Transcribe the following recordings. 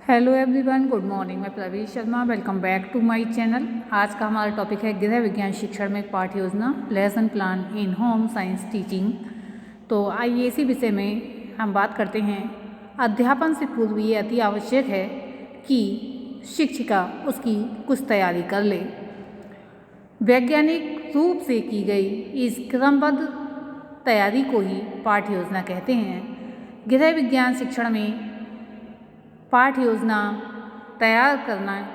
Hello everyone, good morning. मैं Praveen Sharma, welcome back to my channel. आज का हमारा टॉपिक है गृह विज्ञान शिक्षण में पाठ्य योजना, lesson plan in home science teaching. तो आइए इसी विषय में हम बात करते हैं। अध्यापन से पूर्व ये अति आवश्यक है कि शिक्षिका उसकी कुछ तैयारी कर ले। वैज्ञानिक रूप से की गई इस क्रमबद्ध तैयारी को ही पाठ्य योजना कहते हैं। गृह विज्ञान शिक्षण में पाठ्य योजना तैयार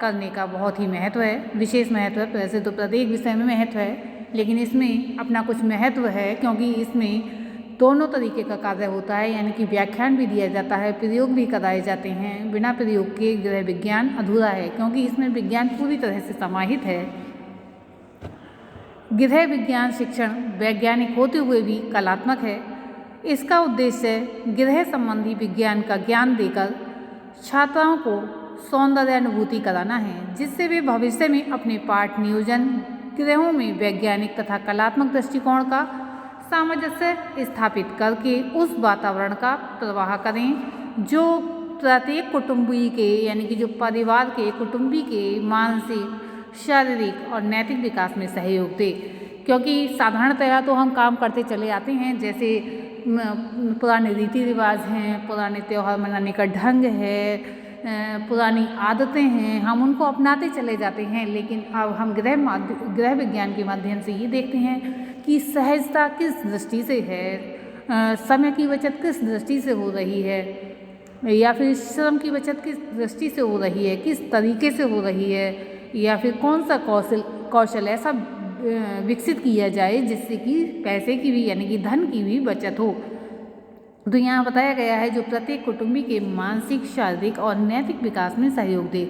करने का बहुत ही महत्व है, विशेष महत्व है। वैसे तो प्रत्येक विषय में महत्व है, लेकिन इसमें अपना कुछ महत्व है क्योंकि इसमें दोनों तरीके का कार्य होता है, यानी कि व्याख्यान भी दिया जाता है, प्रयोग भी कराए जाते हैं। बिना प्रयोग के गृह विज्ञान अधूरा है क्योंकि इसमें विज्ञान पूरी तरह से समाहित है। गृह विज्ञान शिक्षण वैज्ञानिक होते हुए भी कलात्मक है। इसका उद्देश्य गृह संबंधी विज्ञान का ज्ञान देकर छात्राओं को सौंदर्य अनुभूति कराना है, जिससे वे भविष्य में अपने पाठ नियोजन गृहों में वैज्ञानिक तथा कलात्मक दृष्टिकोण का सामंजस्य स्थापित करके उस वातावरण का प्रवाह करें जो प्रत्येक कुटुंबी के, यानी कि जो परिवार के कुटुंबी के मानसिक, शारीरिक और नैतिक विकास में सहयोग दे। क्योंकि साधारणतया तो हम काम करते चले आते हैं, जैसे पुराने रीति रिवाज हैं, पुराने त्यौहार मनाने का ढंग है, पुरानी आदतें हैं, हम उनको अपनाते चले जाते हैं। लेकिन अब हम गृह विज्ञान के माध्यम से ये देखते हैं कि सहजता किस दृष्टि से है, समय की बचत किस दृष्टि से हो रही है, या फिर श्रम की बचत किस दृष्टि से हो रही है, किस तरीके से हो रही है, या फिर कौन सा कौशल ऐसा विकसित किया जाए जिससे कि पैसे की भी, यानी कि धन की भी बचत हो। तो यहाँ बताया गया है जो प्रत्येक कुटुंबी के मानसिक, शारीरिक और नैतिक विकास में सहयोग दे।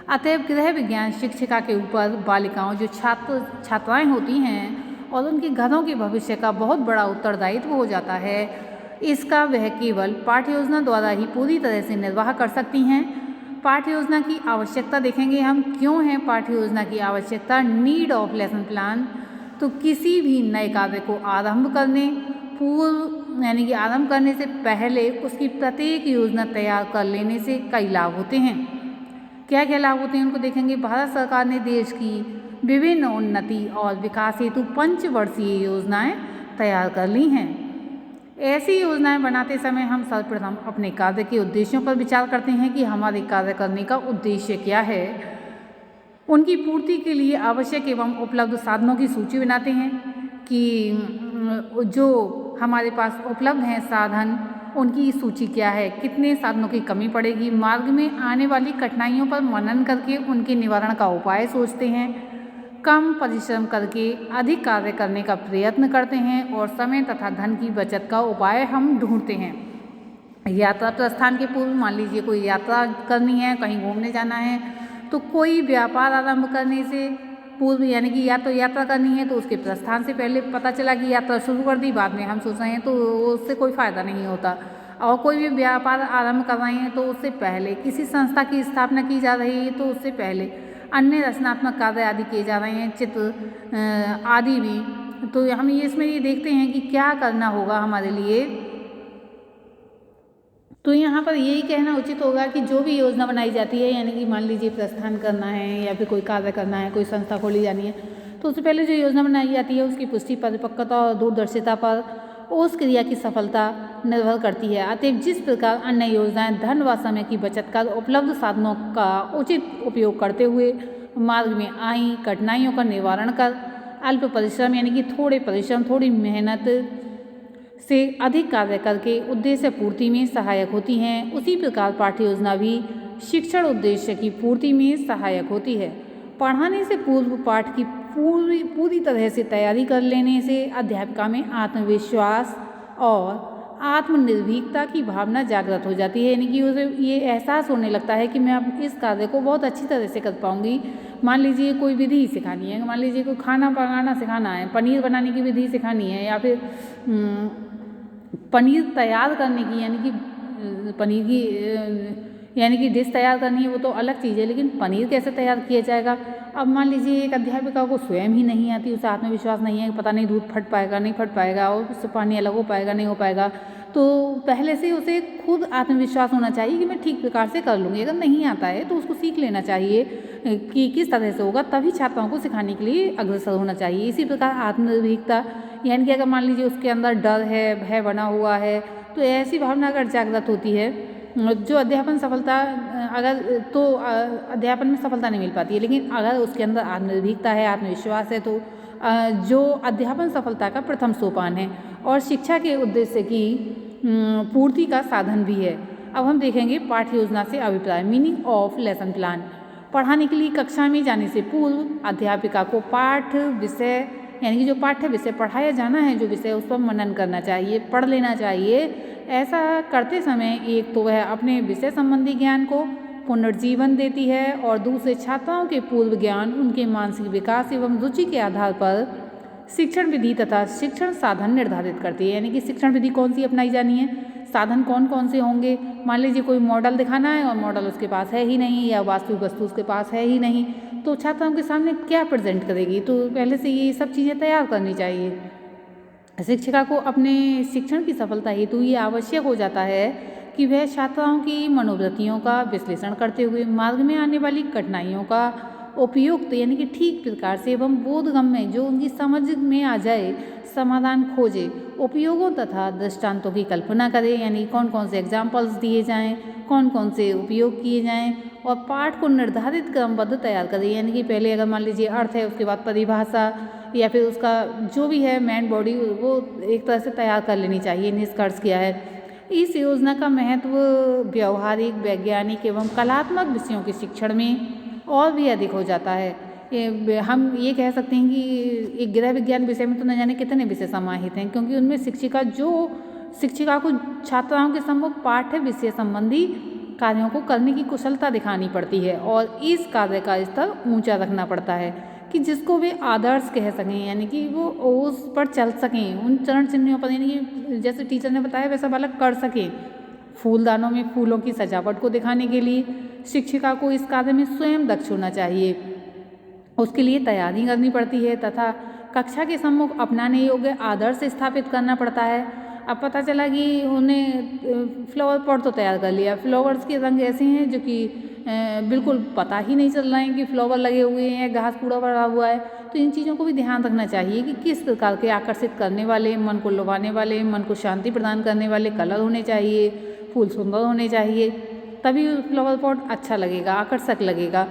अतएव गृह विज्ञान शिक्षिका के ऊपर बालिकाओं, जो छात्राएं होती हैं, और उनके घरों के भविष्य का बहुत बड़ा उत्तरदायित्व हो जाता है। इसका वह केवल पाठ्य योजना द्वारा ही पूरी तरह से निर्वाह कर सकती हैं। पाठ्य योजना की आवश्यकता देखेंगे हम, क्यों है पाठ्य योजना की आवश्यकता। Need of lesson plan. तो किसी भी नए कार्य को आरंभ करने पूर्व, यानी कि आरंभ करने से पहले उसकी प्रत्येक योजना तैयार कर लेने से कई लाभ होते हैं। क्या क्या लाभ होते हैं उनको देखेंगे। भारत सरकार ने देश की विभिन्न उन्नति और विकास हेतु 5 वर्षीय योजनाएं तैयार कर ली हैं। ऐसी योजनाएं बनाते समय हम सर्वप्रथम अपने कार्य के उद्देश्यों पर विचार करते हैं कि हमारे कार्य करने का उद्देश्य क्या है। उनकी पूर्ति के लिए आवश्यक एवं उपलब्ध साधनों की सूची बनाते हैं कि जो हमारे पास उपलब्ध हैं साधन, उनकी सूची क्या है, कितने साधनों की कमी पड़ेगी। मार्ग में आने वाली कठिनाइयों पर मनन करके उनके निवारण का उपाय सोचते हैं। कम परिश्रम करके अधिक कार्य करने का प्रयत्न करते हैं और समय तथा धन की बचत का उपाय हम ढूंढते हैं। यात्रा प्रस्थान के पूर्व, मान लीजिए कोई यात्रा करनी है, कहीं घूमने जाना है, तो कोई व्यापार आरंभ करने से पूर्व, यानी कि या तो यात्रा करनी है तो उसके प्रस्थान से पहले पता चला कि यात्रा शुरू कर दी, बाद में हम सोच रहे हैं, तो उससे कोई फ़ायदा नहीं होता। और कोई भी व्यापार आरंभ कर रहे हैं तो उससे पहले किसी संस्था की स्थापना की जा रही है तो उससे पहले अन्य रचनात्मक कार्य आदि किए जा रहे हैं, चित्र आदि भी। तो हम इसमें ये देखते हैं कि क्या करना होगा हमारे लिए। तो यहाँ पर यही कहना उचित होगा कि जो भी योजना बनाई जाती है, यानी कि मान लीजिए प्रस्थान करना है या फिर कोई कार्य करना है, कोई संस्था खोली जानी है, तो उससे पहले जो योजना बनाई जाती है उसकी पुष्टि, परिपक्वता और दूरदर्शिता पर उस क्रिया की सफलता निर्भर करती है। अतएव जिस प्रकार अन्य योजनाएं धन व समय की बचत कर उपलब्ध साधनों का उचित उपयोग करते हुए मार्ग में आई कठिनाइयों का निवारण कर अल्प परिश्रम, यानी कि थोड़े परिश्रम, थोड़ी मेहनत से अधिक कार्य करके उद्देश्य पूर्ति में सहायक होती हैं, उसी प्रकार पाठ्य योजना भी शिक्षण उद्देश्य की पूर्ति में सहायक होती है। पढ़ाने से पूर्व पाठ की पूरी तरह से तैयारी कर लेने से अध्यापिका में आत्मविश्वास और आत्मनिर्भीकता की भावना जागृत हो जाती है, यानी कि उसे ये एहसास होने लगता है कि मैं अब इस कार्य को बहुत अच्छी तरह से कर पाऊंगी। मान लीजिए कोई विधि सिखानी है, मान लीजिए कोई खाना पकाना सिखाना है, पनीर बनाने की विधि सिखानी है, या फिर पनीर तैयार करने की, यानी कि पनीर की यानी कि डिश तैयार करनी है, वो तो अलग चीज़ है, लेकिन पनीर कैसे तैयार किया जाएगा। अब मान लीजिए एक अध्यापिका को स्वयं ही नहीं आती, उसे आत्मविश्वास नहीं है, पता नहीं दूध फट पाएगा नहीं फट पाएगा, और उससे पानी अलग हो पाएगा नहीं हो पाएगा, तो पहले से उसे खुद आत्मविश्वास होना चाहिए कि मैं ठीक प्रकार से कर लूँगी। अगर नहीं आता है तो उसको सीख लेना चाहिए कि किस तरह से होगा, तभी छात्राओं को सिखाने के लिए अग्रसर होना चाहिए। इसी प्रकार आत्मनिर्भीकता, यानी कि अगर मान लीजिए उसके अंदर डर है, भय बना हुआ है, तो ऐसी भावना अगर जागृत होती है जो अध्यापन सफलता अध्यापन में सफलता नहीं मिल पाती है। लेकिन अगर उसके अंदर आत्मनिर्भीकता है, आत्मविश्वास है, तो जो अध्यापन सफलता का प्रथम सोपान है और शिक्षा के उद्देश्य की पूर्ति का साधन भी है। अब हम देखेंगे पाठ्य योजना से अभिप्राय, मीनिंग ऑफ लेसन प्लान। पढ़ाने के लिए कक्षा में जाने से पूर्व अध्यापिका को पाठ विषय, यानी कि जो पाठ्य विषय पढ़ाया जाना है, जो विषय, उस पर मनन करना चाहिए, पढ़ लेना चाहिए। ऐसा करते समय एक तो वह अपने विषय संबंधी ज्ञान को पुनर्जीवन देती है और दूसरे छात्राओं के पूर्व ज्ञान, उनके मानसिक विकास एवं रुचि के आधार पर शिक्षण विधि तथा शिक्षण साधन निर्धारित करती है। यानी कि शिक्षण विधि कौन सी अपनाई जानी है, साधन कौन कौन से होंगे। मान लीजिए कोई मॉडल दिखाना है और मॉडल उसके पास है ही नहीं, या वास्तविक वस्तु उसके पास है ही नहीं, तो छात्राओं के सामने क्या प्रेजेंट करेगी। तो पहले से ये सब चीज़ें तैयार करनी चाहिए। शिक्षिका को अपने शिक्षण की सफलता हेतु ये आवश्यक हो जाता है कि वह छात्राओं की मनोवृत्तियों का विश्लेषण करते हुए मार्ग में आने वाली कठिनाइयों का उपयुक्त, यानी कि ठीक प्रकार से एवं बोधगम्य, जो उनकी समझ में आ जाए, समाधान खोजे, उपयोगों तथा दृष्टांतों की कल्पना करे, यानी कौन कौन से एग्जाम्पल्स दिए जाएं, कौन कौन से उपयोग किए जाएं, और पाठ को निर्धारित क्रमबद्ध तैयार करे। यानी कि पहले अगर मान लीजिए अर्थ है, उसके बाद परिभाषा, या फिर उसका जो भी है मेन बॉडी, वो एक तरह से तैयार कर लेनी चाहिए। निष्कर्ष किया है, इस योजना का महत्व व्यवहारिक, वैज्ञानिक एवं कलात्मक विषयों के शिक्षण में और भी अधिक हो जाता है। हम ये कह सकते हैं कि एक गृह विज्ञान विषय में तो न जाने कितने विषय समाहित हैं, क्योंकि उनमें शिक्षिका को छात्राओं के सम्मुख पाठ्य विषय संबंधी कार्यों को करने की कुशलता दिखानी पड़ती है और इस कार्य का स्तर ऊंचा रखना पड़ता है कि जिसको वे आदर्श कह सकें, यानी कि वो उस पर चल सकें, उन चरण चिन्हों पर, यानी कि जैसे टीचर ने बताया वैसा बालक कर सके। फूलदानों में फूलों की सजावट को दिखाने के लिए शिक्षिका को इस कार्य में स्वयं दक्ष होना चाहिए, उसके लिए तैयारी करनी पड़ती है तथा कक्षा के सम्मुख अपनाने योग्य आदर्श स्थापित करना पड़ता है। अब पता चला कि उन्हें फ्लावर पॉट तो तैयार कर लिया, फ्लावर्स के रंग ऐसे हैं जो कि बिल्कुल पता ही नहीं चल रहा है कि फ्लावर लगे हुए हैं, घास पूरा भरा हुआ है। तो इन चीज़ों को भी ध्यान रखना चाहिए कि किस प्रकार के आकर्षित करने वाले, मन को लुभाने वाले, मन को शांति प्रदान करने वाले कलर होने चाहिए, फूल सुंदर होने चाहिए, तभी फ्लावर पॉट अच्छा लगेगा, आकर्षक लगेगा।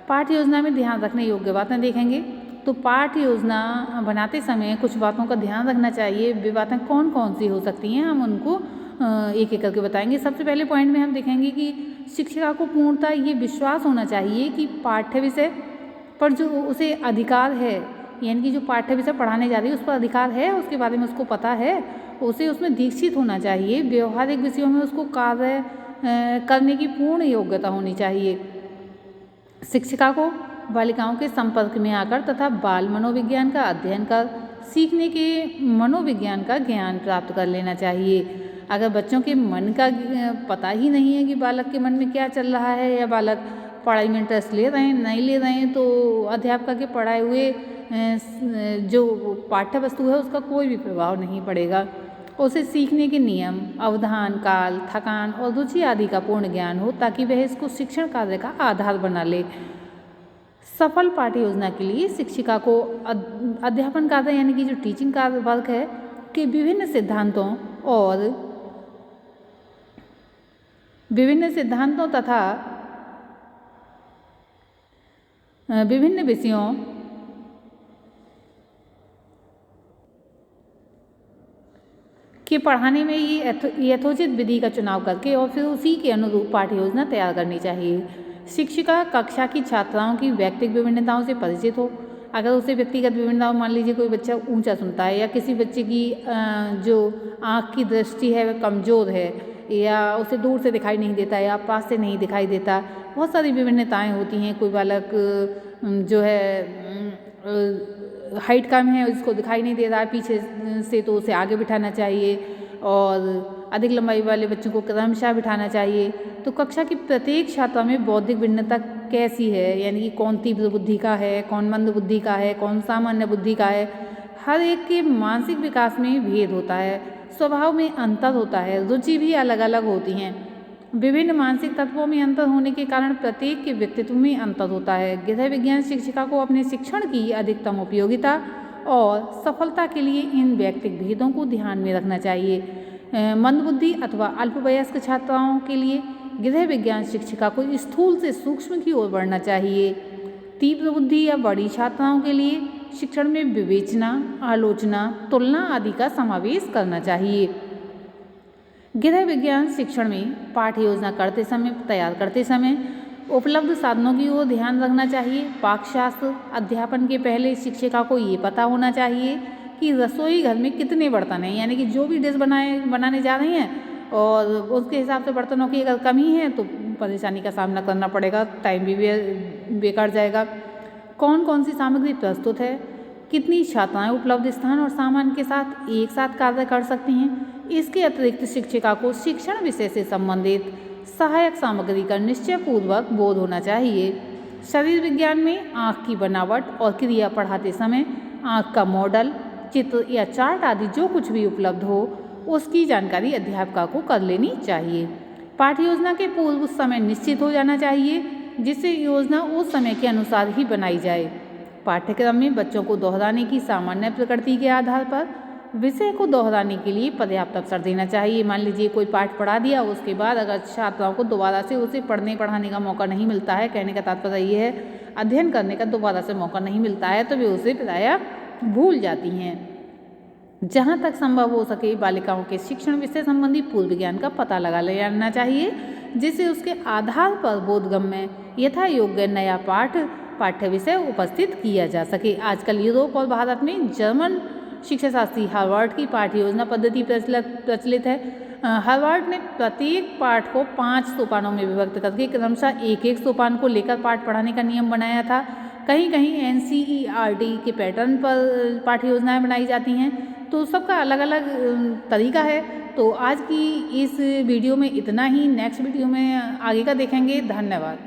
पाठ्य योजना में ध्यान रखने योग्य बातें देखेंगे। तो पाठ्य योजना बनाते समय कुछ बातों का ध्यान रखना चाहिए। वे बातें कौन कौन सी हो सकती हैं, हम उनको एक एक करके बताएंगे। सबसे पहले पॉइंट में हम देखेंगे कि शिक्षिका को पूर्णतः ये विश्वास होना चाहिए कि पाठ्य विषय पर जो उसे अधिकार है, यानी कि जो पाठ्य विषय पढ़ाने जा रही है उस पर अधिकार है, उसके बारे में उसको पता है, उसे उसमें दीक्षित होना चाहिए। व्यवहारिक विषयों में उसको कार्य करने की पूर्ण योग्यता होनी चाहिए। शिक्षिका को बालिकाओं के संपर्क में आकर तथा बाल मनोविज्ञान का अध्ययन कर सीखने के मनोविज्ञान का ज्ञान प्राप्त कर लेना चाहिए। अगर बच्चों के मन का पता ही नहीं है कि बालक के मन में क्या चल रहा है, या बालक पढ़ाई में इंटरेस्ट ले रहे हैं नहीं ले रहे हैं, तो अध्यापक के पढ़ाए हुए जो पाठ्य वस्तु है उसका कोई भी प्रभाव नहीं पड़ेगा। उसे सीखने के नियम, अवधान, काल, थकान और रुचि आदि का पूर्ण ज्ञान हो, ताकि वह इसको शिक्षण कार्य का आधार बना ले। सफल पाठ्य योजना के लिए शिक्षिका को अध्यापन कार्य, यानी कि जो टीचिंग कार्य वर्क है, के विभिन्न सिद्धांतों तथा विभिन्न विषयों के पढ़ाने में ये यथोचित विधि का चुनाव करके और फिर उसी के अनुरूप पाठ्य योजना तैयार करनी चाहिए। शिक्षिका कक्षा की छात्राओं की व्यक्तिगत विभिन्नताओं से परिचित हो। अगर उसे व्यक्तिगत विभिन्नताओं, मान लीजिए कोई बच्चा ऊंचा सुनता है, या किसी बच्चे की जो आँख की दृष्टि है वह कमज़ोर है, या उसे दूर से दिखाई नहीं देता, या पास से नहीं दिखाई देता, बहुत सारी विभिन्नताएं होती हैं। कोई बालक जो है हाइट कम है, उसको दिखाई नहीं दे रहा है पीछे से, तो उसे आगे बिठाना चाहिए, और अधिक लंबाई वाले बच्चों को क्रमशः बिठाना चाहिए। तो कक्षा की प्रत्येक छात्रा में बौद्धिक भिन्नता कैसी है, यानी कि कौन तीव्र बुद्धि का है, कौन मंद बुद्धि का है, कौन सामान्य बुद्धि का है, हर एक के मानसिक विकास में भेद होता है। स्वभाव में अंतर होता है, रुचि भी अलग अलग होती हैं। विभिन्न मानसिक तत्वों में अंतर होने के कारण प्रत्येक के व्यक्तित्व में अंतर होता है। गृह विज्ञान शिक्षिका को अपने शिक्षण की अधिकतम उपयोगिता और सफलता के लिए इन व्यक्तिगत भेदों को ध्यान में रखना चाहिए। मंदबुद्धि अथवा अल्पवयस्क छात्राओं के लिए गृह विज्ञान शिक्षिका को स्थूल से सूक्ष्म की ओर बढ़ना चाहिए। तीव्र बुद्धि या बड़ी छात्राओं के लिए शिक्षण में विवेचना, आलोचना, तुलना आदि का समावेश करना चाहिए। गृह विज्ञान शिक्षण में पाठ्य योजना तैयार करते समय उपलब्ध साधनों की ओर ध्यान रखना चाहिए। पाकशास्त्र अध्यापन के पहले शिक्षिका को ये पता होना चाहिए कि रसोई घर में कितने बर्तन हैं, यानी कि जो भी डिश बनाने जा रही हैं और उसके हिसाब से बर्तनों की अगर कमी है तो परेशानी का सामना करना पड़ेगा, टाइम भी बेकार जाएगा। कौन कौन सी सामग्री प्रस्तुत है, कितनी छात्राएं उपलब्ध स्थान और सामान के साथ एक साथ कार्य कर सकती हैं। इसके अतिरिक्त शिक्षिका को शिक्षण विषय से संबंधित सहायक सामग्री का निश्चयपूर्वक बोध होना चाहिए। शरीर विज्ञान में आँख की बनावट और क्रिया पढ़ाते समय आँख का मॉडल, चित्र या चार्ट आदि जो कुछ भी उपलब्ध हो उसकी जानकारी अध्यापिका को कर लेनी चाहिए। पाठ्य योजना के पूर्व समय निश्चित हो जाना चाहिए जिससे योजना उस समय के अनुसार ही बनाई जाए। पाठ्यक्रम में बच्चों को दोहराने की सामान्य प्रकृति के आधार पर विषय को दोहराने के लिए पर्याप्त अवसर देना चाहिए। मान लीजिए कोई पाठ पढ़ा दिया, उसके बाद अगर छात्राओं को दोबारा से उसे पढ़ाने का मौका नहीं मिलता है, कहने का तात्पर्य ये है अध्ययन करने का दोबारा से मौका नहीं मिलता है, तो वे उसे प्रायः भूल जाती हैं। जहाँ तक संभव हो सके बालिकाओं के शिक्षण विषय संबंधी पूर्व ज्ञान का पता लगा लेना चाहिए जिससे उसके आधार पर बोधगम्य यथा योग्य नया पाठ्य विषय उपस्थित किया जा सके। आजकल यूरोप और भारत में जर्मन शिक्षा शास्त्री हार्वर्ड की पाठ्य योजना पद्धति प्रचलित है। हार्वर्ड ने प्रत्येक पाठ को 5 सोपानों में विभक्त करके क्रमशः एक सोपान को लेकर पाठ पढ़ाने का नियम बनाया था। कहीं कहीं NCERT के पैटर्न पर पाठ्य योजनाएं बनाई जाती हैं, तो सबका अलग अलग तरीका है। तो आज की इस वीडियो में इतना ही, नेक्स्ट वीडियो में आगे का देखेंगे। धन्यवाद।